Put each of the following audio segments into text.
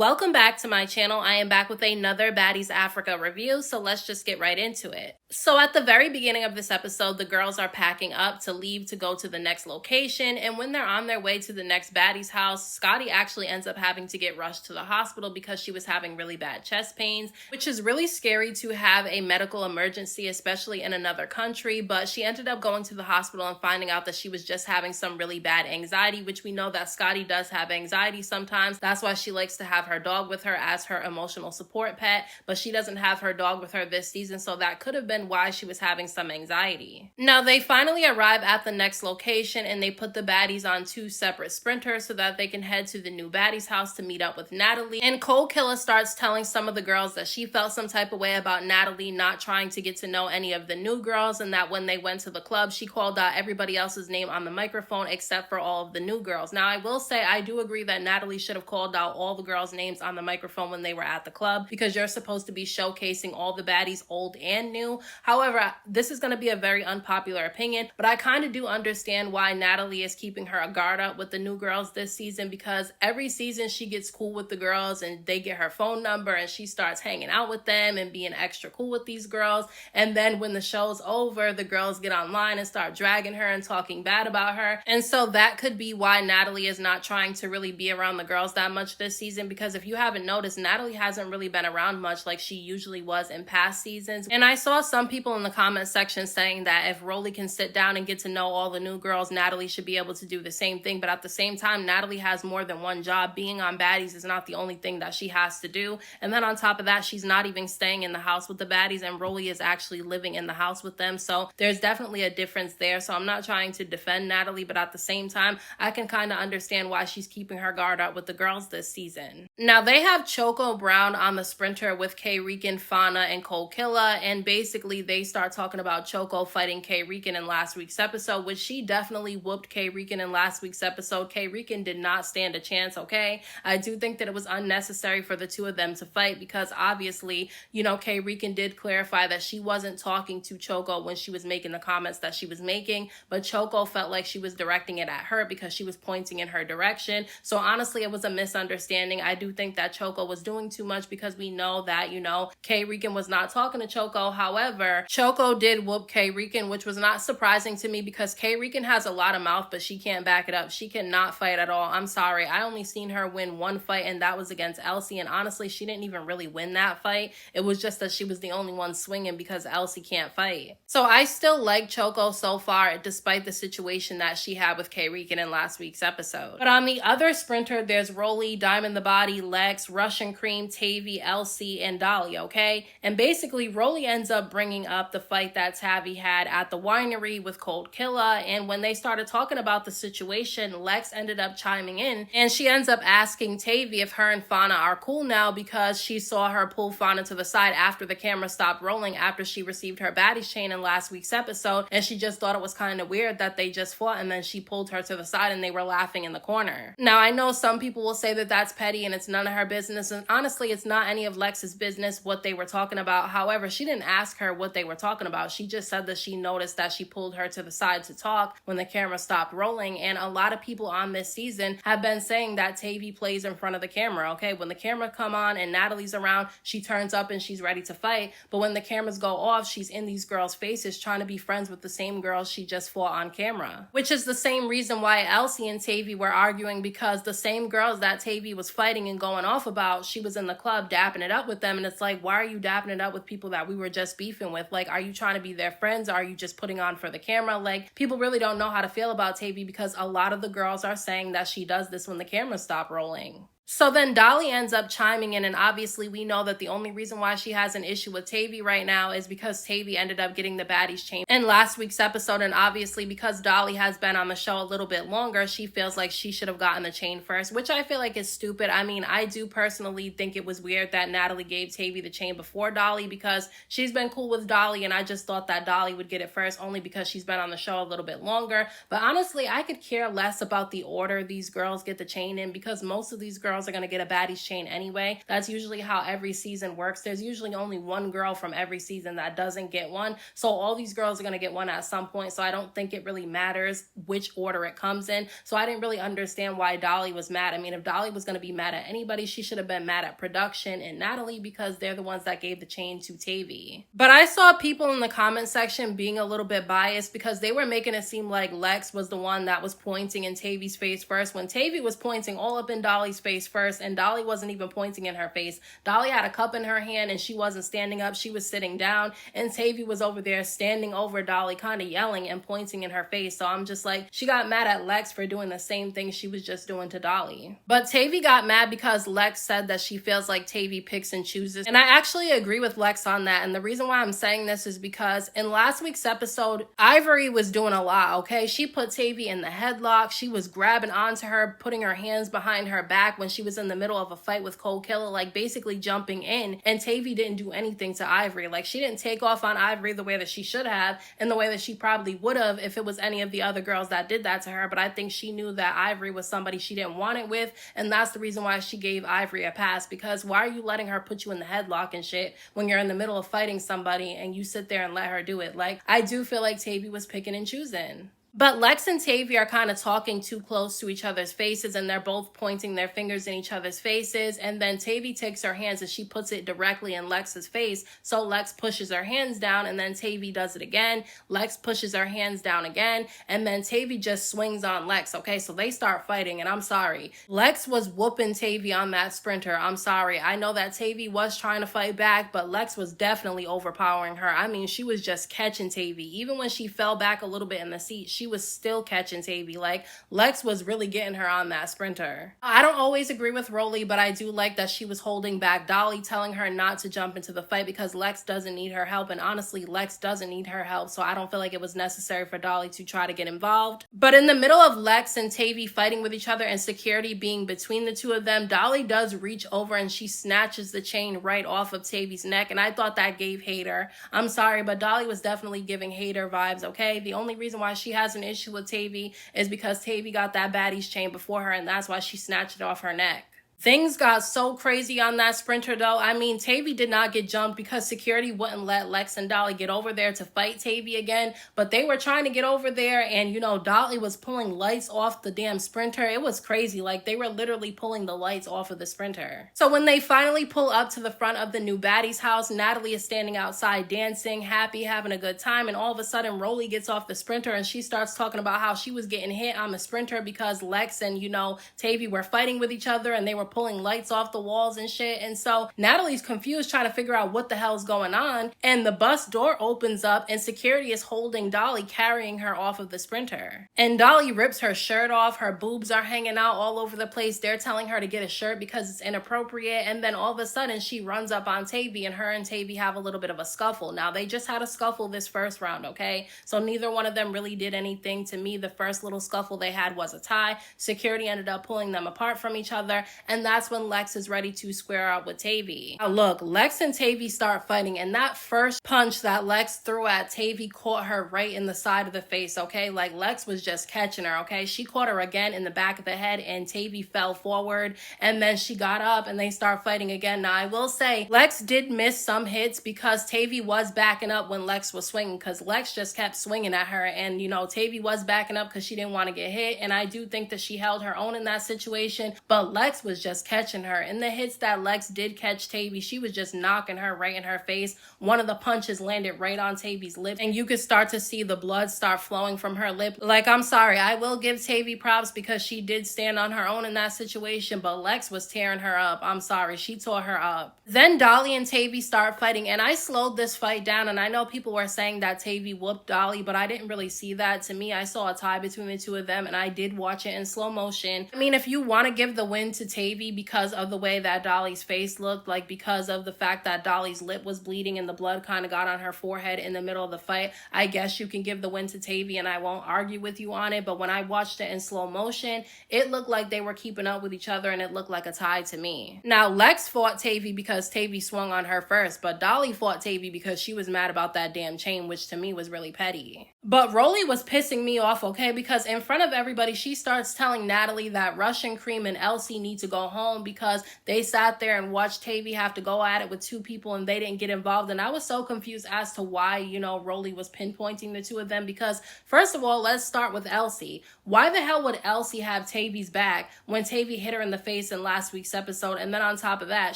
Welcome back to my channel. I am back with another Baddies Africa review, so let's just get right into it. So at the very beginning of this episode, the girls are packing up to leave to go to the next location, and when they're on their way to the next baddie's house, Scotty actually ends up having to get rushed to the hospital because she was having really bad chest pains, which is really scary to have a medical emergency, especially in another country, but she ended up going to the hospital and finding out that she was just having some really bad anxiety, which we know that Scotty does have anxiety sometimes. That's why she likes to have her dog with her as her emotional support pet, but she doesn't have her dog with her this season, so that could have been why she was having some anxiety. Now, they finally arrive at the next location and they put the baddies on two separate sprinters so that they can head to the new baddie's house to meet up with Natalie. And Cold Killer starts telling some of the girls that she felt some type of way about Natalie not trying to get to know any of the new girls, and that when they went to the club, she called out everybody else's name on the microphone except for all of the new girls. Now, I will say I do agree that Natalie should have called out all the girls' names on the microphone when they were at the club, because you're supposed to be showcasing all the baddies, old and new. However, this is going to be a very unpopular opinion, but I kind of do understand why Natalie is keeping her guard up with the new girls this season, because every season she gets cool with the girls and they get her phone number and she starts hanging out with them and being extra cool with these girls. And then when the show's over, the girls get online and start dragging her and talking bad about her. And so that could be why Natalie is not trying to really be around the girls that much this season, because if you haven't noticed, Natalie hasn't really been around much like she usually was in past seasons. And I saw some people in the comment section saying that if Rolly can sit down and get to know all the new girls, Natalie should be able to do the same thing. But at the same time, Natalie has more than one job. Being on Baddies is not the only thing that she has to do. And then on top of that, she's not even staying in the house with the baddies, and Rolly is actually living in the house with them. So there's definitely a difference there. So I'm not trying to defend Natalie, but at the same time, I can kind of understand why she's keeping her guard up with the girls this season. Now, they have Choco Brown on the sprinter with K-Rican, Fauna, and Cold Killer, and basically they start talking about Choco fighting K-Rican in last week's episode, which she definitely whooped K-Rican in last week's episode. K-Rican did not stand a chance, okay? I do think that it was unnecessary for the two of them to fight, because obviously, you know, K-Rican did clarify that she wasn't talking to Choco when she was making the comments that she was making, but Choco felt like she was directing it at her because she was pointing in her direction. So honestly, it was a misunderstanding. I do think that Choco was doing too much, because we know that, you know, K-Rican was not talking to Choco. However, Choco did whoop K-Rican, which was not surprising to me, because K-Rican has a lot of mouth, but she can't back it up. She cannot fight at all. I'm sorry. I only seen her win one fight, and that was against Elsie. And honestly, she didn't even really win that fight. It was just that she was the only one swinging because Elsie can't fight. So I still like Choco so far, despite the situation that she had with K-Rican in last week's episode. But on the other sprinter, there's Rolly, Diamond the Body, Lex, Russian Cream, Tavii, Elsie, and Dolly, okay? And basically, Rolly ends up bringing up the fight that Tavii had at the winery with Cold Killer, and when they started talking about the situation, Lex ended up chiming in, and she ends up asking Tavii if her and Fauna are cool now, because she saw her pull Fauna to the side after the camera stopped rolling after she received her baddies chain in last week's episode, and she just thought it was kind of weird that they just fought and then she pulled her to the side and they were laughing in the corner. Now, I know some people will say that that's petty and it's none of her business, and honestly, it's not any of Lex's business what they were talking about. However, she didn't ask her what they were talking about. She just said that she noticed that she pulled her to the side to talk when the camera stopped rolling, and a lot of people on this season have been saying that Tavii plays in front of the camera, okay? When the camera come on and Natalie's around, she turns up and she's ready to fight, but when the cameras go off, she's in these girls' faces trying to be friends with the same girls she just fought on camera. Which is the same reason why Elsie and Tavii were arguing, because the same girls that Tavii was fighting and going off about, she was in the club dapping it up with them, and it's like, why are you dapping it up with people that we were just beefing with? Like, are you trying to be their friends, or are you just putting on for the camera? Like, people really don't know how to feel about Tavii, because a lot of the girls are saying that she does this when the cameras stop rolling. So then Dolly ends up chiming in, and obviously we know that the only reason why she has an issue with Tavii right now is because Tavii ended up getting the baddies chain in last week's episode, and obviously because Dolly has been on the show a little bit longer, she feels like she should have gotten the chain first, which I feel like is stupid. I mean, I do personally think it was weird that Natalie gave Tavii the chain before Dolly, because she's been cool with Dolly, and I just thought that Dolly would get it first only because she's been on the show a little bit longer. But honestly, I could care less about the order these girls get the chain in, because most of these girls girls are going to get a Baddies chain anyway. That's usually how every season works. There's usually only one girl from every season that doesn't get one. So all these girls are going to get one at some point. So I don't think it really matters which order it comes in. So I didn't really understand why Dolly was mad. I mean, if Dolly was going to be mad at anybody, she should have been mad at production and Natalie, because they're the ones that gave the chain to Tavii. But I saw people in the comment section being a little bit biased because they were making it seem like Lex was the one that was pointing in Tavii's face first, when Tavii was pointing all up in Dolly's face first, and Dolly wasn't even pointing in her face. Dolly had a cup in her hand and she wasn't standing up, she was sitting down, and Tavii was over there standing over Dolly, kind of yelling and pointing in her face. So I'm just like, she got mad at Lex for doing the same thing she was just doing to Dolly. But Tavii got mad because Lex said that she feels like Tavii picks and chooses, and I actually agree with Lex on that. And the reason why I'm saying this is because in last week's episode, Ivory was doing a lot, okay? She put Tavii in the headlock, she was grabbing onto her, putting her hands behind her back when she was in the middle of a fight with Cold Killer, like basically jumping in, and Tavii didn't do anything to Ivory. Like, she didn't take off on Ivory the way that she should have, and the way that she probably would have if it was any of the other girls that did that to her. But I think she knew that Ivory was somebody she didn't want it with, and that's the reason why she gave Ivory a pass, because why are you letting her put you in the headlock and shit when you're in the middle of fighting somebody and you sit there and let her do it? Like, I do feel like Tavii was picking and choosing. But Lex and Tavii are kind of talking too close to each other's faces, and they're both pointing their fingers in each other's faces, and then Tavii takes her hands and she puts it directly in Lex's face. So Lex pushes her hands down, and then Tavii does it again. Lex pushes her hands down again, and then Tavii just swings on Lex, okay? So they start fighting, and I'm sorry, Lex was whooping Tavii on that sprinter. I'm sorry. I know that Tavii was trying to fight back, but Lex was definitely overpowering her. I mean, she was just catching Tavii. Even when she fell back a little bit in the seat, she was still catching Tavii. Like, Lex was really getting her on that sprinter. I don't always agree with Rolly, but I do like that she was holding back Dolly, telling her not to jump into the fight because Lex doesn't need her help, and honestly, Lex doesn't need her help, so I don't feel like it was necessary for Dolly to try to get involved. But in the middle of Lex and Tavii fighting with each other and security being between the two of them, Dolly does reach over and she snatches the chain right off of Tavii's neck, and I thought that gave hater. I'm sorry, but Dolly was definitely giving hater vibes, okay? The only reason why she has an issue with Tavii is because Tavii got that Baddies chain before her, and that's why she snatched it off her neck. Things got so crazy on that sprinter though. I mean, Tavii did not get jumped because security wouldn't let Lex and Dolly get over there to fight Tavii again, but they were trying to get over there, and you know, Dolly was pulling lights off the damn sprinter. It was crazy. Like, they were literally pulling the lights off of the sprinter. So when they finally pull up to the front of the new Baddies house, Natalie is standing outside dancing, happy, having a good time, and all of a sudden Rolly gets off the sprinter and she starts talking about how she was getting hit on the sprinter because Lex and, you know, Tavii were fighting with each other and they were pulling lights off the walls and shit. And so Natalie's confused, trying to figure out what the hell's going on, and the bus door opens up and security is holding Dolly, carrying her off of the sprinter. And Dolly rips her shirt off, her boobs are hanging out all over the place. They're telling her to get a shirt because it's inappropriate, and then all of a sudden she runs up on Tavii, and her and Tavii have a little bit of a scuffle. Now, they just had a scuffle this first round, okay? So neither one of them really did anything. To me, the first little scuffle they had was a tie. Security ended up pulling them apart from each other, and that's when Lex is ready to square up with Tavii. Now look, Lex and Tavii start fighting, and that first punch that Lex threw at Tavii caught her right in the side of the face, okay? Like, Lex was just catching her, okay? She caught her again in the back of the head, and Tavii fell forward, and then she got up and they start fighting again. Now, I will say, Lex did miss some hits because Tavii was backing up when Lex was swinging, because Lex just kept swinging at her, and you know, Tavii was backing up because she didn't want to get hit, and I do think that she held her own in that situation, but Lex was just catching her. In the hits that Lex did catch Tavii, she was just knocking her right in her face. One of the punches landed right on Tavii's lip, and you could start to see the blood start flowing from her lip. Like, I'm sorry, I will give Tavii props because she did stand on her own in that situation, but Lex was tearing her up. I'm sorry, she tore her up. Then Dolly and Tavii start fighting, and I slowed this fight down, and I know people were saying that Tavii whooped Dolly, but I didn't really see that. To me, I saw a tie between the two of them, and I did watch it in slow motion. I mean, if you want to give the win to Tavii because of the way that Dolly's face looked, like because of the fact that Dolly's lip was bleeding and the blood kind of got on her forehead in the middle of the fight, I guess you can give the win to Tavii, and I won't argue with you on it. But when I watched it in slow motion, it looked like they were keeping up with each other, and it looked like a tie to me. Now, Lex fought Tavii because Tavii swung on her first, but Dolly fought Tavii because she was mad about that damn chain, which to me was really petty. But Rolly was pissing me off, okay? Because in front of everybody, she starts telling Natalie that Russian Cream and Elsie need to go go home because they sat there and watched Tavii have to go at it with two people and they didn't get involved. And I was so confused as to why, Rolly was pinpointing the two of them, because first of all, let's start with Elsie. Why the hell would Elsie have Tavii's back when Tavii hit her in the face in last week's episode? And then on top of that,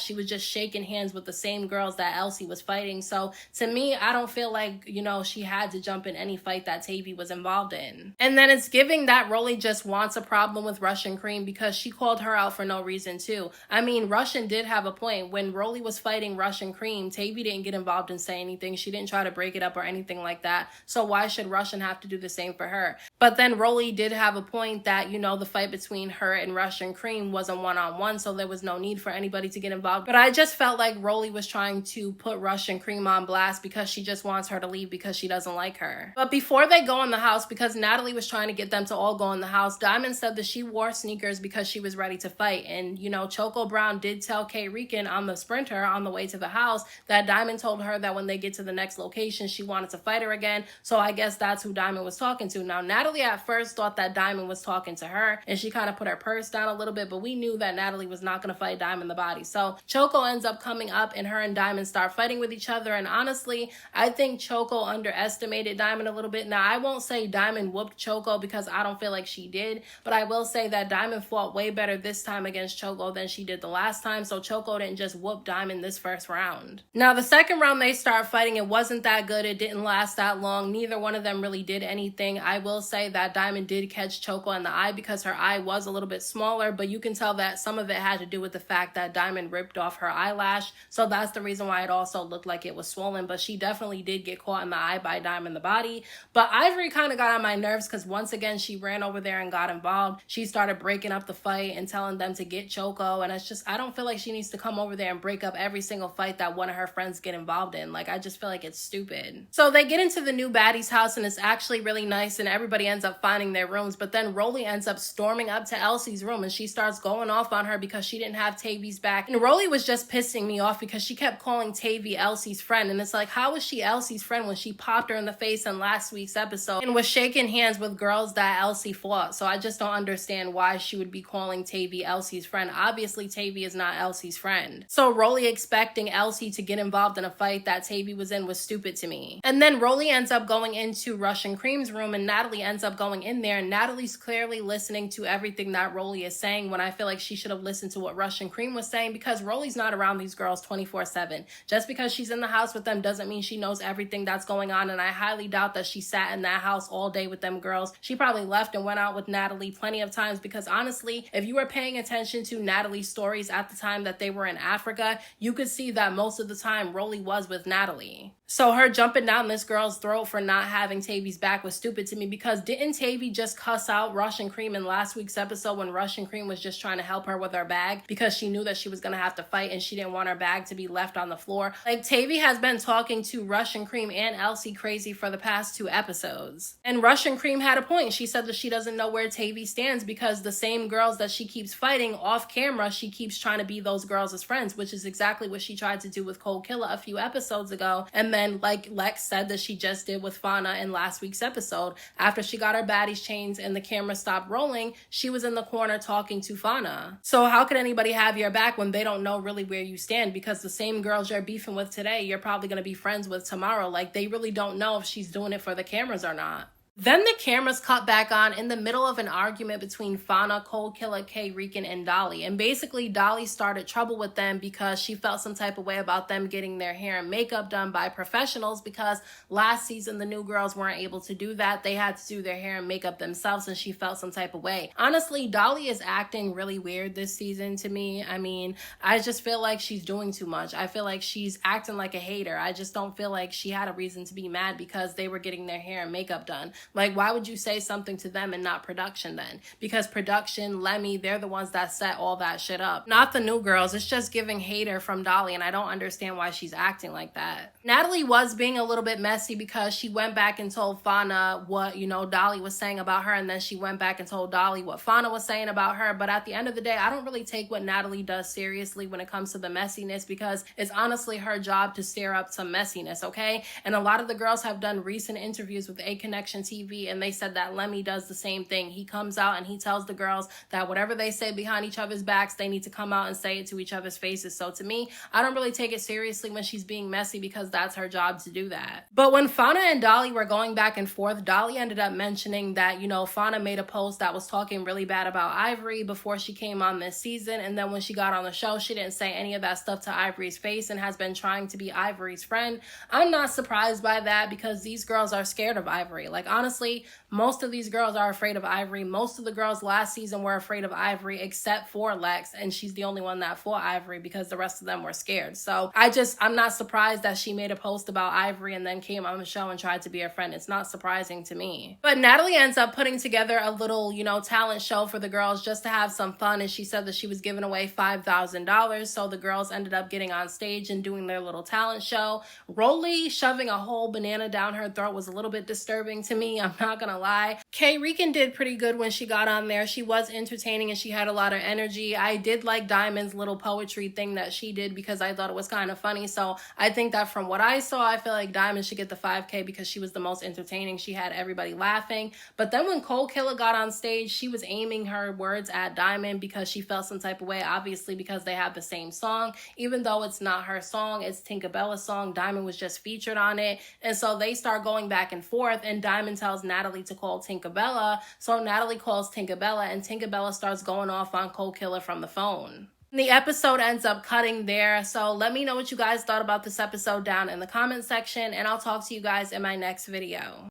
she was just shaking hands with the same girls that Elsie was fighting. So to me, I don't feel like, she had to jump in any fight that Tavii was involved in. And then it's giving that Rolly just wants a problem with Russian Cream because she called her out for no reason too. I mean, Russian did have a point. When Rolly was fighting Russian Cream, Tavii didn't get involved and say anything. She didn't try to break it up or anything like that. So why should Russian have to do the same for her? But then Rolly did have a point that, the fight between her and Russian Cream was a one-on-one, so there was no need for anybody to get involved. But I just felt like Rolly was trying to put Russian Cream on blast because she just wants her to leave because she doesn't like her. But before they go in the house, because Natalie was trying to get them to all go in the house, Diamond said that she wore sneakers because she was ready to fight. And, Choco Brown did tell K. Rican on the Sprinter on the way to the house that Diamond told her that when they get to the next location, she wanted to fight her again. So I guess that's who Diamond was talking to. Now, Natalie at first thought that Diamond was talking to her, and she kind of put her purse down a little bit, but we knew that Natalie was not going to fight Diamond the Body. So Choco ends up coming up, and her and Diamond start fighting with each other. And honestly, I think Choco underestimated Diamond a little bit. Now, I won't say Diamond whooped Choco because I don't feel like she did, but I will say that Diamond fought way better this time against Choco than she did the last time. So Choco didn't just whoop Diamond this first round. Now, the second round they start fighting, it wasn't that good. It didn't last that long. Neither one of them really did anything. I will say that Diamond did catch Choco in the eye because her eye was a little bit smaller, but you can tell that some of it had to do with the fact that Diamond ripped off her eyelash. So that's the reason why it also looked like it was swollen, but she definitely did get caught in the eye by Diamond the Body. But Ivory kind of got on my nerves because once again, she ran over there and got involved. She started breaking up the fight and telling them to get Choco. And it's just, I don't feel like she needs to come over there and break up every single fight that one of her friends get involved in. Like, I just feel like it's stupid. So they get into the new baddie's house and it's actually really nice and everybody ends up finding their rooms. But then Rolly ends up storming up to Elsie's room and she starts going off on her because she didn't have Tavii's back. And Rolly was just pissing me off because she kept calling Tavii Elsie's friend. And it's like, how was she Elsie's friend when she popped her in the face in last week's episode and was shaking hands with girls that Elsie fought? So I just don't understand why she would be calling Tavii Elsie's friend. Obviously, Tavii is not Elsie's friend. So Rolly expecting Elsie to get involved in a fight that Tavii was in was stupid to me. And then Rolly ends up going into Russian Cream's room and Natalie ends up going in there. And Natalie's clearly listening to everything that Rolly is saying when I feel like she should have listened to what Russian Cream was saying, because Rolly's not around these girls 24/7. Just because she's in the house with them doesn't mean she knows everything that's going on. And I highly doubt that she sat in that house all day with them girls. She probably left and went out with Natalie plenty of times, because honestly, if you were paying attention to Natalie's stories at the time that they were in Africa, you could see that most of the time Rolly was with Natalie. So her jumping down this girl's throat for not having Tavii's back was stupid to me, because didn't Tavii just cuss out Russian Cream in last week's episode when Russian Cream was just trying to help her with her bag because she knew that she was going to have to fight and she didn't want her bag to be left on the floor? Like, Tavii has been talking to Russian Cream and Elsie crazy for the past 2 episodes. And Russian Cream had a point. She said that she doesn't know where Tavii stands because the same girls that she keeps fighting off camera, she keeps trying to be those girls as friends, which is exactly what she tried to do with Cold Killer a few episodes ago. And then, like Lex said that she just did with Fauna in last week's episode. After she got her baddies chains and the camera stopped rolling, she was in the corner talking to Fauna. So how could anybody have your back when they don't know really where you stand? Because the same girls you're beefing with today, you're probably going to be friends with tomorrow. Like, they really don't know if she's doing it for the cameras or not. Then the cameras cut back on in the middle of an argument between Fauna, Cold Killer, K. Rican, and Dolly. And basically, Dolly started trouble with them because she felt some type of way about them getting their hair and makeup done by professionals, because last season the new girls weren't able to do that. They had to do their hair and makeup themselves, and she felt some type of way. Honestly, Dolly is acting really weird this season to me. I mean, I just feel like she's doing too much. I feel like she's acting like a hater. I just don't feel like she had a reason to be mad because they were getting their hair and makeup done. Like, why would you say something to them and not production then? Because production, Lemmy, they're the ones that set all that shit up, not the new girls. It's just giving hater from Dolly, and I don't understand why she's acting like that. Natalie was being a little bit messy because she went back and told Fauna what, Dolly was saying about her, and then she went back and told Dolly what Fauna was saying about her. But at the end of the day, I don't really take what Natalie does seriously when it comes to the messiness, because it's honestly her job to stir up some messiness, okay? And a lot of the girls have done recent interviews with A Connection TV, and they said that Lemmy does the same thing. He comes out and he tells the girls that whatever they say behind each other's backs, they need to come out and say it to each other's faces. So to me, I don't really take it seriously when she's being messy, because that's her job to do that. But when Fauna and Dolly were going back and forth, Dolly ended up mentioning that, you know, Fauna made a post that was talking really bad about Ivory before she came on this season, and then when she got on the show, she didn't say any of that stuff to Ivory's face and has been trying to be Ivory's friend. I'm not surprised by that, because these girls are scared of Ivory. Like, honestly, most of these girls are afraid of Ivory. Most of the girls last season were afraid of Ivory, except for Lex, and she's the only one that fought Ivory because the rest of them were scared. So I'm not surprised that she made a post about Ivory and then came on the show and tried to be her friend. It's not surprising to me. But Natalie ends up putting together a little, you know, talent show for the girls just to have some fun, and she said that she was giving away $5,000. So the girls ended up getting on stage and doing their little talent show. Rolly shoving a whole banana down her throat was a little bit disturbing to me, I'm not gonna lie. Kay Rican did pretty good when she got on there. She was entertaining and she had a lot of energy. I did like Diamond's little poetry thing that she did because I thought it was kind of funny. So I think that from what I saw, I feel like Diamond should get the 5K because she was the most entertaining. She had everybody laughing. But then when Cold Killer got on stage, she was aiming her words at Diamond because she felt some type of way, obviously because they have the same song. Even though it's not her song, it's Tinkabella's song. Diamond was just featured on it. And so they start going back and forth, and Diamond tells Natalie to call Tinkerbella. So Natalie calls Tinkerbella, and Tinkerbella starts going off on Cold Killer from the phone. The episode ends up cutting there. So let me know what you guys thought about this episode down in the comment section, and I'll talk to you guys in my next video.